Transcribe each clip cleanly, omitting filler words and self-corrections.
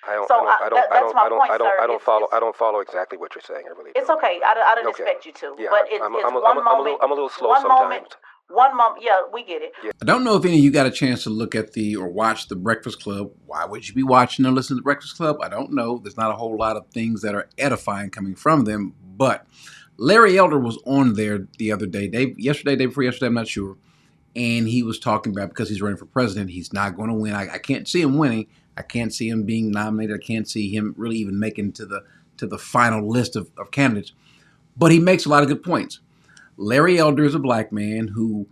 That's my point, sir. I don't follow exactly what you're saying. I really don't. It's okay. I didn't expect you to. Yeah, but it's one moment. I'm a little slow one sometimes. moment. One moment. Yeah, we get it. Yeah. I don't know if any of you got a chance to look at or watch The Breakfast Club. Why would you be watching or listening to The Breakfast Club? I don't know. There's not a whole lot of things that are edifying coming from them. But Larry Elder was on there the other day. Day before yesterday, I'm not sure. And he was talking about, because he's running for president, he's not going to win. I can't see him winning. I can't see him being nominated. I can't see him really even making to the final list of candidates. But he makes a lot of good points. Larry Elder is a black man who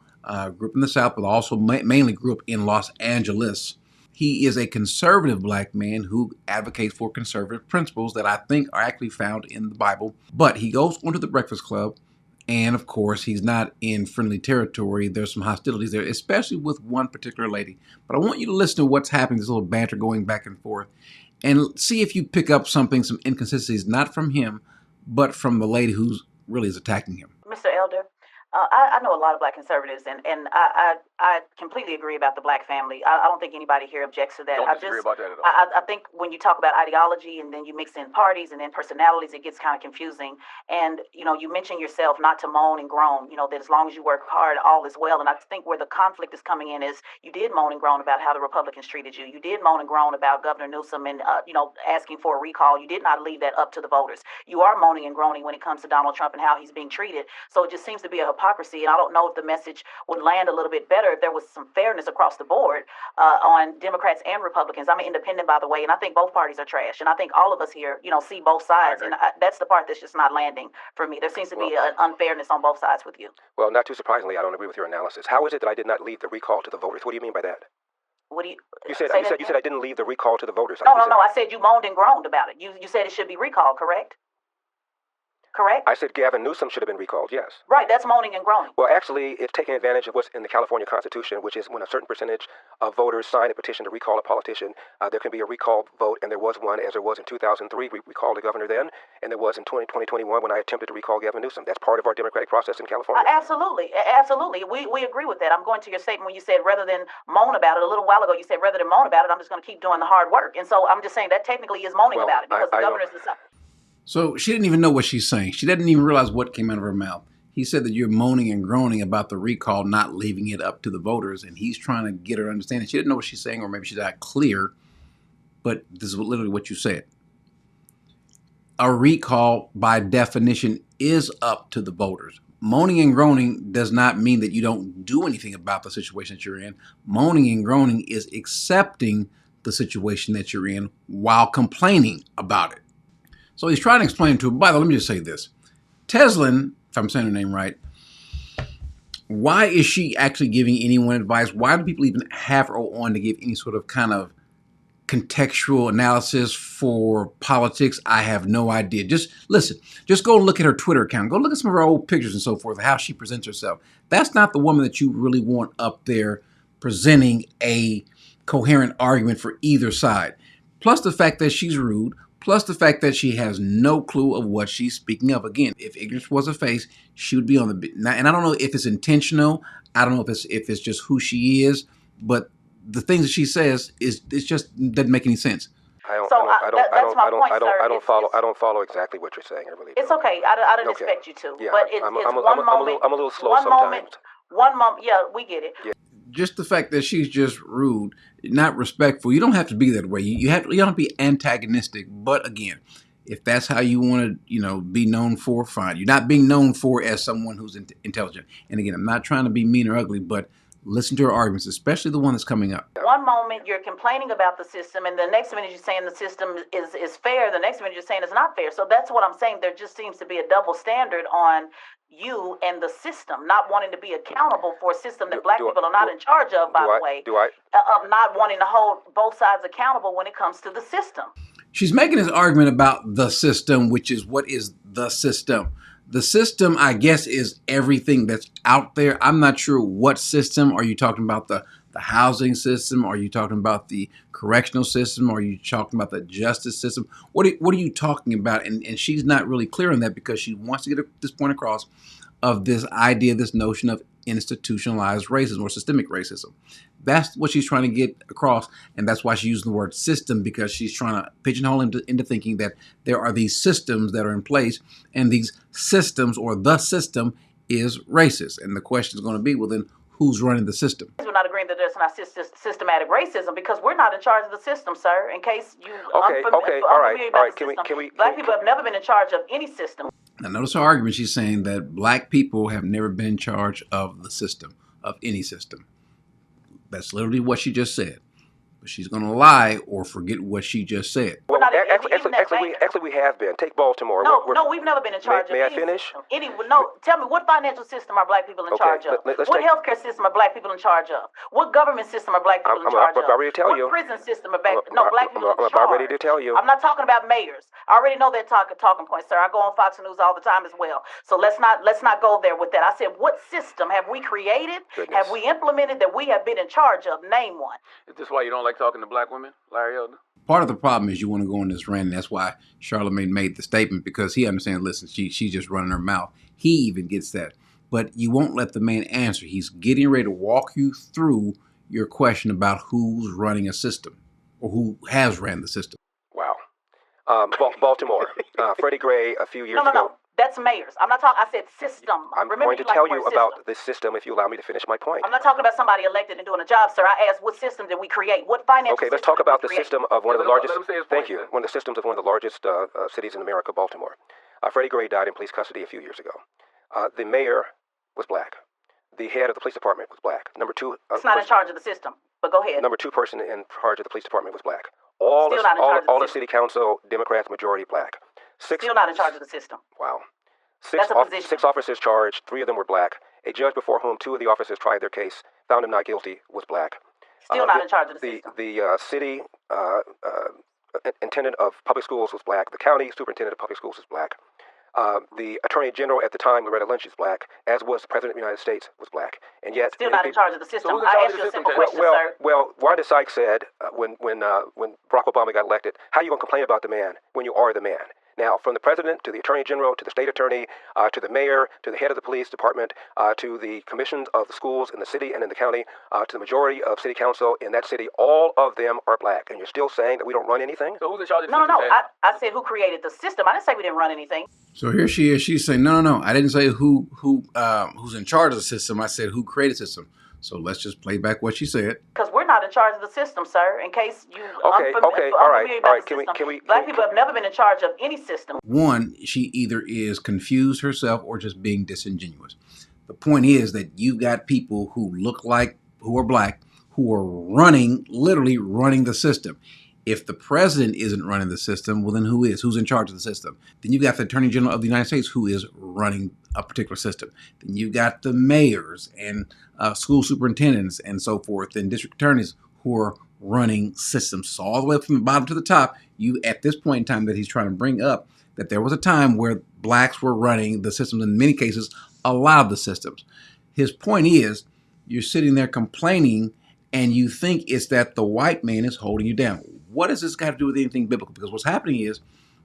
grew up in the South, but also mainly grew up in Los Angeles. He is a conservative black man who advocates for conservative principles that I think are actually found in the Bible. But he goes onto the Breakfast Club, and of course, he's not in friendly territory. There's some hostilities there, especially with one particular lady. But I want you to listen to what's happening, this little banter going back and forth, and see if you pick up some inconsistencies, not from him, but from the lady who's really is attacking him. Mr. Elder, I know a lot of black conservatives, and I completely agree about the black family. I don't think anybody here objects to that. Don't disagree about that at all. I think when you talk about ideology and then you mix in parties and then personalities, it gets kind of confusing. And, you mentioned yourself not to moan and groan, that as long as you work hard, all is well. And I think where the conflict is coming in is you did moan and groan about how the Republicans treated you. You did moan and groan about Governor Newsom and, asking for a recall. You did not leave that up to the voters. You are moaning and groaning when it comes to Donald Trump and how he's being treated. So it just seems to be a hypocrisy. And I don't know if the message would land a little bit better if there was some fairness across the board on Democrats and Republicans. I'm an independent, by the way, and I think both parties are trash. And I think all of us here, see both sides. And that's the part that's just not landing for me. There seems to be an unfairness on both sides with you. Well, not too surprisingly, I don't agree with your analysis. How is it that I did not leave the recall to the voters? What do you mean by that? What do you? You said I didn't leave the recall to the voters. No. I said you moaned and groaned about it. You said it should be recalled, correct? Correct? I said Gavin Newsom should have been recalled, yes. Right, that's moaning and groaning. Well, actually, it's taking advantage of what's in the California Constitution, which is when a certain percentage of voters sign a petition to recall a politician, there can be a recall vote, and there was one, as there was in 2003, we recalled the governor then, and there was in 2021 when I attempted to recall Gavin Newsom. That's part of our democratic process in California. Absolutely. We agree with that. I'm going to your statement when you said rather than moan about it. A little while ago, you said rather than moan about it, I'm just going to keep doing the hard work. And so I'm just saying that technically is moaning about it because the governor is the... So she didn't even know what she's saying. She didn't even realize what came out of her mouth. He said that you're moaning and groaning about the recall, not leaving it up to the voters, and he's trying to get her to understand. She didn't know what she's saying, or maybe she's not clear, but this is literally what you said. A recall, by definition, is up to the voters. Moaning and groaning does not mean that you don't do anything about the situation that you're in. Moaning and groaning is accepting the situation that you're in while complaining about it. So he's trying to explain to her, by the way, let me just say this. Teslin, if I'm saying her name right, why is she actually giving anyone advice? Why do people even have her on to give any sort of kind of contextual analysis for politics? I have no idea. Just listen, just go and look at her Twitter account. Go look at some of her old pictures and so forth, how she presents herself. That's not the woman that you really want up there presenting a coherent argument for either side. Plus the fact that she's rude. Plus the fact that she has no clue of what she's speaking of. Again, if ignorance was a face, she would be on the... And I don't know if it's intentional. I don't know if it's just who she is. But the things that she says it's just doesn't make any sense. I don't follow exactly what you're saying. I really don't. It's okay. I didn't expect you to. Yeah, but I'm a little slow sometimes. One moment. Yeah, we get it. Yeah. Just the fact that she's just rude, not respectful. You don't have to be that way. You don't have to be antagonistic. But again, if that's how you want to, be known for, fine. You're not being known for as someone who's intelligent. And again, I'm not trying to be mean or ugly, but listen to her arguments, especially the one that's coming up. One moment you're complaining about the system, and the next minute you're saying the system is fair. The next minute you're saying it's not fair. So that's what I'm saying. There just seems to be a double standard on you and the system, not wanting to be accountable for a system that black people are not in charge of, by the way, of not wanting to hold both sides accountable when it comes to the system. She's making this argument about the system, which is what is the system. The system, I guess, is everything that's out there. I'm not sure what system. Are you talking about the housing system? Are you talking about the correctional system? Are you talking about the justice system? What are you talking about? And she's not really clear on that because she wants to get this point across of this idea, this notion of institutionalized racism or systemic racism. That's what she's trying to get across, and that's why she's using the word system, because she's trying to pigeonhole into thinking that there are these systems that are in place, and these systems or the system is racist. And the question is going to be, well, then who's running the system? We're not agreeing that there's not systematic racism because we're not in charge of the system, sir. In case you All right. Black people have never been in charge of any system. Now, notice her argument. She's saying that black people have never been in charge of the system, of any system. That's literally what she just said. But she's going to lie or forget what she just said. Well, actually, we have been. Take Baltimore. No, we've never been in charge of may any I finish? system. Tell me, what financial system are black people in charge of? What healthcare system are black people in charge of? What government system are black people in charge of? I'm about ready to tell you. What prison system are black people in charge? I'm about ready to tell you. I'm not talking about mayors. I already know that talking point, sir. I go on Fox News all the time as well. So let's not go there with that. I said, what system have we created? Goodness. Have we implemented that we have been in charge of? Name one. Is this why you don't like talking to black women, Larry Elder? Part of the problem is you want to go on this rant, and that's why Charlamagne made the statement, because he understands, listen, she's just running her mouth. He even gets that. But you won't let the man answer. He's getting ready to walk you through your question about who's running a system or who has ran the system. Wow. Baltimore. Freddie Gray a few years ago. No. That's mayors. I'm not talking. I said system. I'm going to tell you about this system if you allow me to finish my point. I'm not talking about somebody elected and doing a job, sir. I asked, what system did we create? What financial Okay, let's system talk about did the we create? system of one of the largest. Thank you. One of the systems of one of the largest cities in America, Baltimore. Freddie Gray died in police custody a few years ago. The mayor was black. The head of the police department was black. Number two. It's not in charge of the system, but go ahead. Number two person in charge of the police department was black. Still not in charge of the all the system. city council, Democrats, majority black. Still not in charge of the system. Wow. That's a position. 6 officers charged, 3 of them were black. A judge before whom 2 of the officers tried their case found him not guilty was black. Still not in charge of the system. The city intendant of public schools was black. The county superintendent of public schools was black. The attorney general at the time, Loretta Lynch, is black, as was the president of the United States, was black. And yet, still not in charge of the system. So I asked you a simple question, sir. Well, Wanda Sykes said when Barack Obama got elected, how are you going to complain about the man when you are the man? Now, from the president to the attorney general to the state attorney to the mayor to the head of the police department to the commissions of the schools in the city and in the county to the majority of city council in that city, all of them are black. And you're still saying that we don't run anything? So who's in charge of the No. system? I said who created the system. I didn't say we didn't run anything. So here she is. She's saying, no. I didn't say who's in charge of the system. I said who created the system. So let's just play back what she said. Because we're not in charge of the system, sir. In case you All right. Can we? Black people have never been in charge of any system. One, she either is confused herself or just being disingenuous. The point is that you've got people who are black, who are literally running the system. If the president isn't running the system, well, then who is? Who's in charge of the system? Then you've got the Attorney General of the United States who is running a particular system. Then you've got the mayors and school superintendents and so forth, and district attorneys who are running systems. So all the way from the bottom to the top, you at this point in time that he's trying to bring up that there was a time where blacks were running the systems, in many cases, a lot of the systems. His point is, you're sitting there complaining and you think it's that the white man is holding you down. What does this got to do with anything biblical? Because what's happening is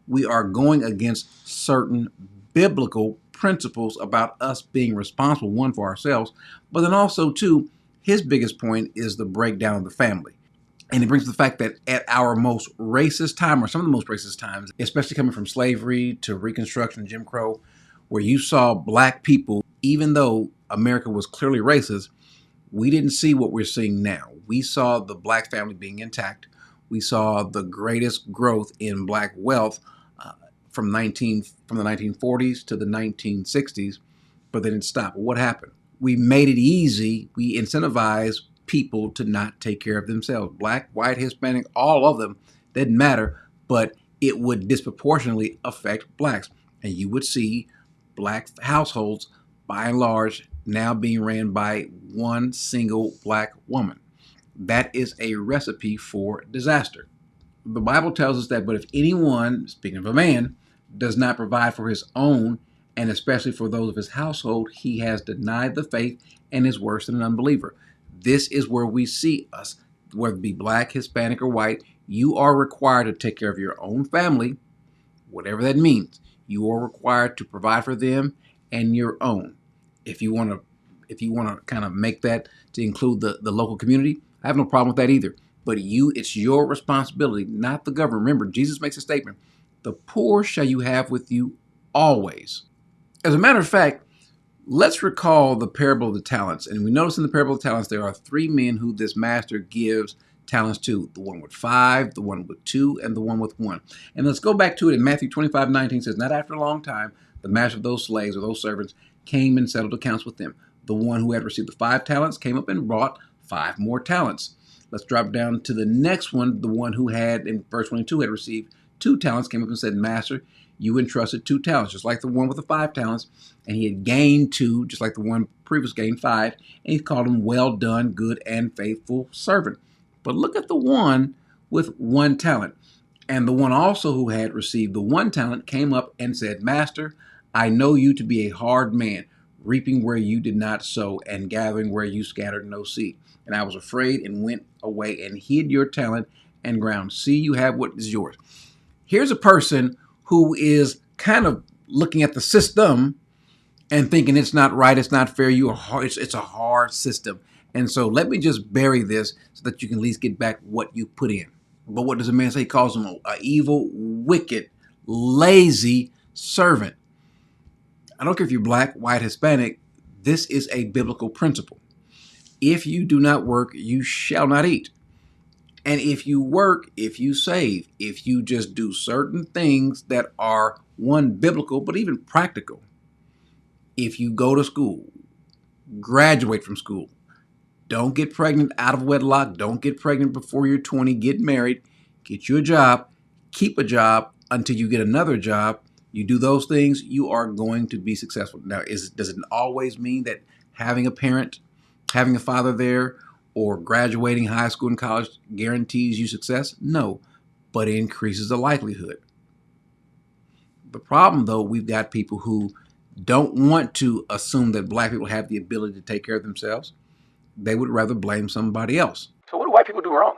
we are going against certain biblical principles about us being responsible, one, for ourselves, but then also, two, his biggest point is the breakdown of the family. And it brings the fact that at our most racist time, or some of the most racist times, especially coming from slavery to Reconstruction, Jim Crow, where you saw black people, even though America was clearly racist, we didn't see what we're seeing now. We saw the black family being intact. We saw the greatest growth in black wealth from the 1940s to the 1960s, but then it stopped. What happened? We made it easy. We incentivized people to not take care of themselves. Black, white, Hispanic, all of them, didn't matter, but it would disproportionately affect blacks. And you would see black households, by and large, now being ran by one single black woman. That is a recipe for disaster. The Bible tells us that, but if anyone, speaking of a man, does not provide for his own, and especially for those of his household, he has denied the faith and is worse than an unbeliever. This is where we see us, whether it be black, Hispanic, or white. You are required to take care of your own family, whatever that means. You are required to provide for them and your own. If you want if you want to kind of make that to include the local community, I have no problem with that either. But it's your responsibility, not the government. Remember, Jesus makes a statement, the poor shall you have with you always. As a matter of fact, let's recall the parable of the talents. And we notice in the parable of the talents, there are 3 men who this master gives talents to. The one with 5, the one with 2, and the one with 1. And let's go back to it in Matthew 25:19 says, not after a long time, the master of those slaves or those servants came and settled accounts with them. The one who had received the 5 talents came up and brought 5 more talents. Let's drop down to the next one. The one who had, in verse 22, had received 2 talents came up and said, Master, you entrusted 2 talents, just like the one with the 5 talents. And he had gained 2, just like the one previous gained 5. And he called him, well done, good and faithful servant. But look at the one with 1 talent. And the one also who had received the 1 talent came up and said, Master, I know you to be a hard man, reaping where you did not sow and gathering where you scattered no seed. And I was afraid and went away and hid your talent and ground. See, you have what is yours. Here's a person who is kind of looking at the system and thinking it's not right, it's not fair, it's a hard system. And so let me just bury this so that you can at least get back what you put in. But what does the man say? He calls him an evil, wicked, lazy servant. I don't care if you're black, white, Hispanic. This is a biblical principle. If you do not work, you shall not eat. And if you work, if you save, if you just do certain things that are, one, biblical, but even practical. If you go to school, graduate from school, don't get pregnant out of wedlock, don't get pregnant before you're 20, get married, get you a job, keep a job until you get another job. You do those things, you are going to be successful. Now, does it always mean that having a parent, having a father there, or graduating high school and college guarantees you success? No, but it increases the likelihood. The problem, though, we've got people who don't want to assume that black people have the ability to take care of themselves. They would rather blame somebody else. So what do white people do wrong?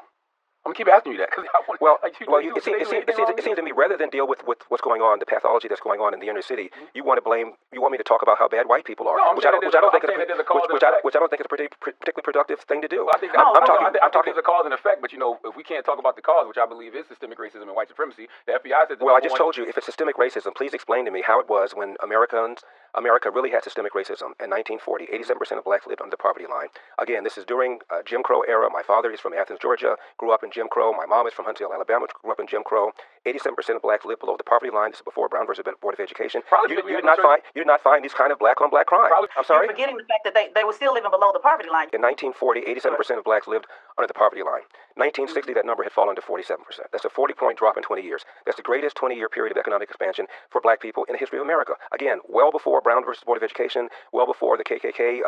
I'm gonna keep asking you that because It seems to me rather than deal with what's going on, the pathology that's going on in the inner city, you want me to talk about how bad white people are, which I don't think is a particularly productive thing to do. I think there's a cause and effect, but if we can't talk about the cause, which I believe is systemic racism and white supremacy, the FBI said. Well, I just told you, if it's systemic racism, please explain to me how it was when America really had systemic racism in 1940. 87% of blacks lived under the poverty line. Again, this is during Jim Crow era. My father is from Athens, Georgia, grew up in Jim Crow. My mom is from Huntsville, Alabama, grew up in Jim Crow. 87% of blacks live below the poverty line. This is before Brown versus Board of Education. You did not find these kind of black-on-black crime. I'm sorry? You're forgetting the fact that they were still living below the poverty line. In 1940, 87% of blacks lived under the poverty line. 1960, that number had fallen to 47%. That's a 40-point drop in 20 years. That's the greatest 20-year period of economic expansion for black people in the history of America. Again, well before Brown versus Board of Education, well before the KKK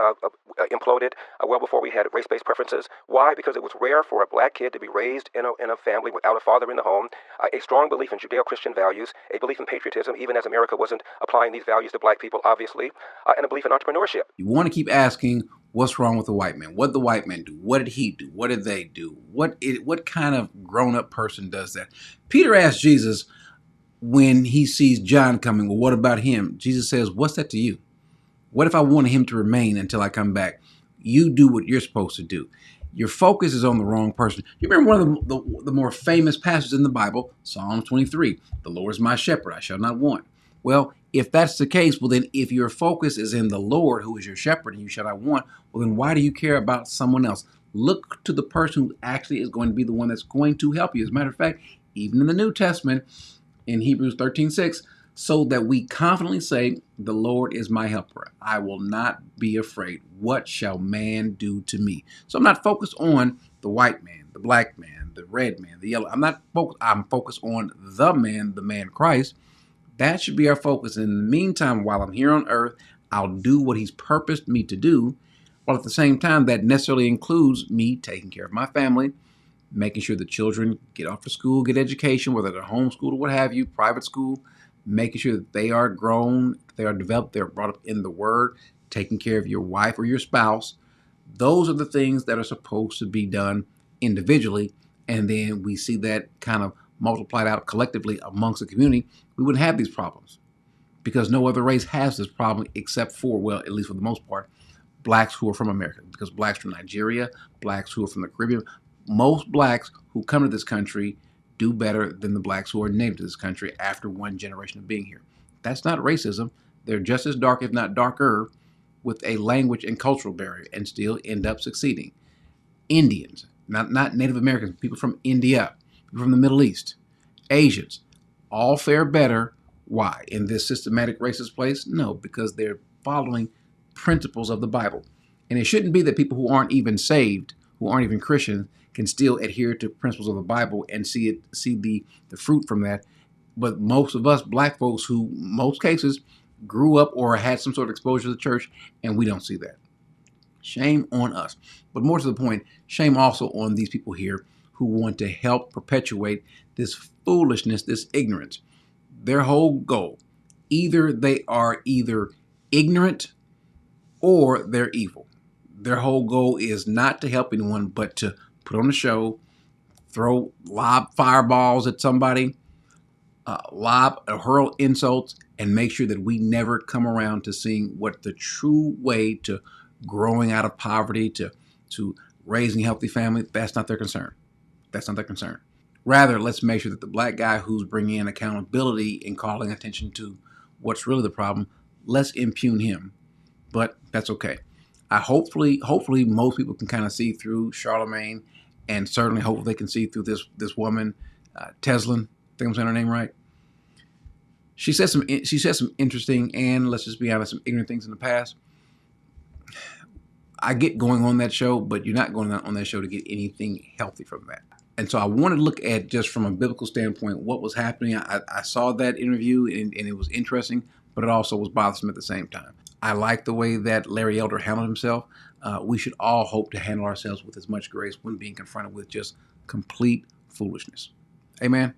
imploded, well before we had race-based preferences. Why? Because it was rare for a black kid to be raised in a family without a father in the home, a strong belief in Judeo-Christian values, a belief in patriotism, even as America wasn't applying these values to black people, obviously, and a belief in entrepreneurship. You want to keep asking, what's wrong with the white man? What did the white man do? What did he do? What did they do? What kind of grown-up person does that? Peter asked Jesus when he sees John coming, well, what about him? Jesus says, what's that to you? What if I wanted him to remain until I come back? You do what you're supposed to do. Your focus is on the wrong person. You remember one of the more famous passages in the Bible, Psalm 23, the Lord is my shepherd, I shall not want. Well, if that's the case, well then if your focus is in the Lord, who is your shepherd, and you shall not want, well then why do you care about someone else? Look to the person who actually is going to be the one that's going to help you. As a matter of fact, even in the New Testament, in Hebrews 13:6, so that we confidently say, the Lord is my helper. I will not be afraid. What shall man do to me? So I'm not focused on the white man, the black man, the red man, the yellow. I'm focused on the man Christ. That should be our focus. In the meantime, while I'm here on earth, I'll do what he's purposed me to do. While at the same time, that necessarily includes me taking care of my family, making sure the children get off to school, get education, whether they're homeschooled or what have you, private school, making sure that they are grown, they are developed, they're brought up in the Word, taking care of your wife or your spouse. Those are the things that are supposed to be done individually, and then we see that kind of multiplied out collectively amongst the community. We wouldn't have these problems because no other race has this problem except for, well, at least for the most part, blacks who are from America, because blacks from Nigeria, blacks who are from the Caribbean, most blacks who come to this country do better than the blacks who are native to this country after one generation of being here. That's not racism. They're just as dark, if not darker, with a language and cultural barrier and still end up succeeding. Indians, not Native Americans, people from India, people from the Middle East, Asians, all fare better. Why? In this systematic racist place? No, because they're following principles of the Bible. And it shouldn't be that people who aren't even saved, who aren't even Christians, can still adhere to principles of the Bible and see the fruit from that. But most of us black folks who, most cases, grew up or had some sort of exposure to the church, and we don't see that. Shame on us. But more to the point, shame also on these people here who want to help perpetuate this foolishness, this ignorance. Their whole goal, they are either ignorant or they're evil. Their whole goal is not to help anyone, but to put on a show, lob fireballs at somebody, hurl insults, and make sure that we never come around to seeing what the true way to growing out of poverty, to raising a healthy family, that's not their concern. That's not their concern. Rather, let's make sure that the black guy who's bringing in accountability and calling attention to what's really the problem, let's impugn him. But that's okay. Hopefully most people can kind of see through Charlamagne, and certainly hopefully they can see through this woman, Teslin. I think I'm saying her name right. She said some interesting and, let's just be honest, some ignorant things in the past. I get going on that show, but you're not going on that show to get anything healthy from that. And so I wanted to look at, just from a biblical standpoint, what was happening. I saw that interview and it was interesting, but it also was bothersome at the same time. I like the way that Larry Elder handled himself. We should all hope to handle ourselves with as much grace when being confronted with just complete foolishness. Amen.